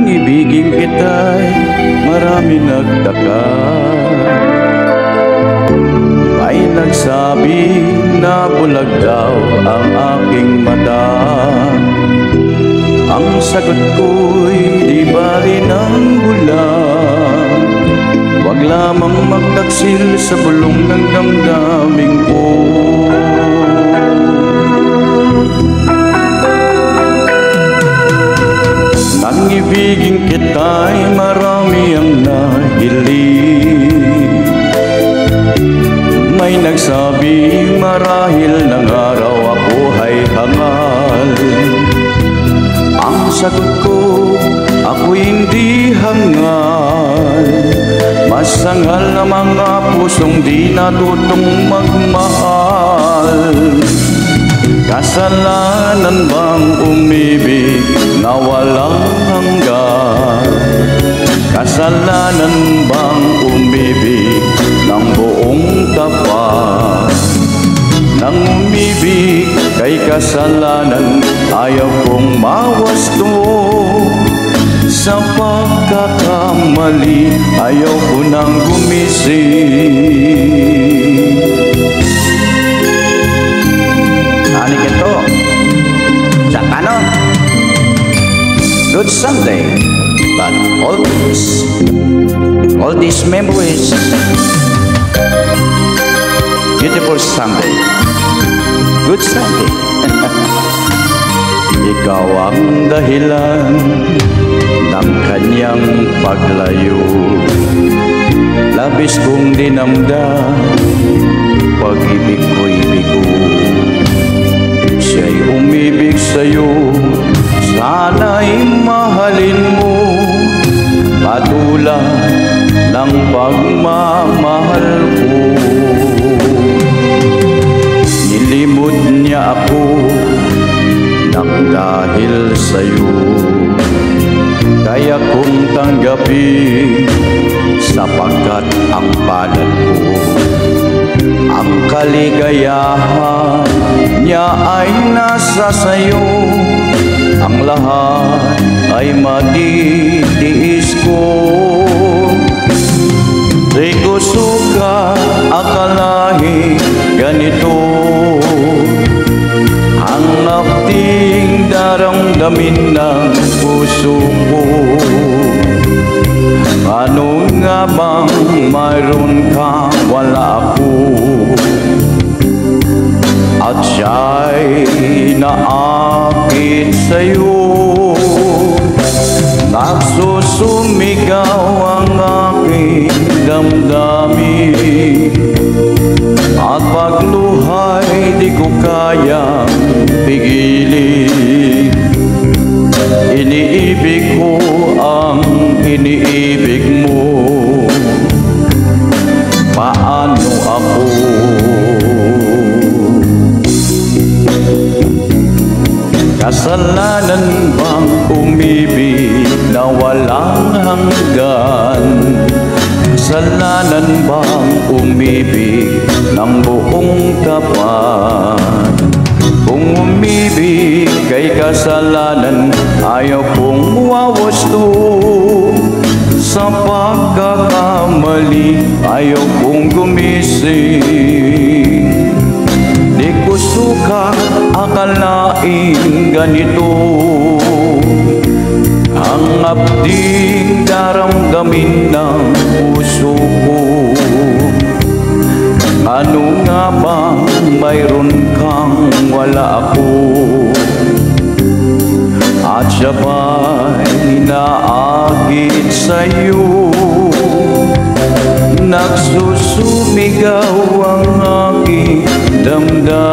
ibigin kita'y marami nagtaka. May nagsabi na bulag daw ang aking mata. Ang sagot ko'y di bali ng bulag. Huwag lamang magtaksil sa bulong ng damdamin ko. Nang ibigin kita'y marami ang nahiling. May nagsabi marahil ng araw ako ay hangal. Ang sagot ko, ako'y hindi hangal. Masangal na mga pusong di natutong magmahal. Kasalanan bang umibig na walang hanggan? Kasalanan bang umibig ng buong tapat? Nang umibig kay kasalanan, ayaw kong mawasto. Sa pagkakamali, ayaw ko nang gumising. Ano ito? Sa kanon? Good Sunday, but all these memories. Beautiful Sunday, good Sunday. Ikaw ang dahilan ng kanyang paglayo. Labis kong dinamdam, pag-ibig ko'y bigo. Siya'y umibig sa'yo, sana'y mahalin mo. Patulad ng pagmamahal ko. Nilimot niya ako nang dahil sa'yo. Kaya kong tanggapin sapagkat ang palad ko. Ang kaligayahan niya ay nasa sayo. Ang lahat ay matitiis ko. Di ko sukat akalain ganito. Ang ating daramdamin ng puso ko. Ano nga bang mayroon kang wala ako? At siya'y naakit sa'yo. Nagsusumigaw ang aking damdamin. At pagluhay di ko kayang pigilin. Iniibig ko ang iniibig mo. Paano ako? Kasalanan bang umibig na walang hanggan? Kasalanan bang umibig ng buong tapat? Kung umibig kay kasalanan, ayaw kong wawasto. Sa pagkakamali, ayaw kong gumising. Di ko sukat akalain ganito. Ang abding daramdamin ng puso ko. Ano nga ba mayroon kang wala ako? At siya ba'y naakit sa'yo? Nagsusumigaw ang aking damdamin.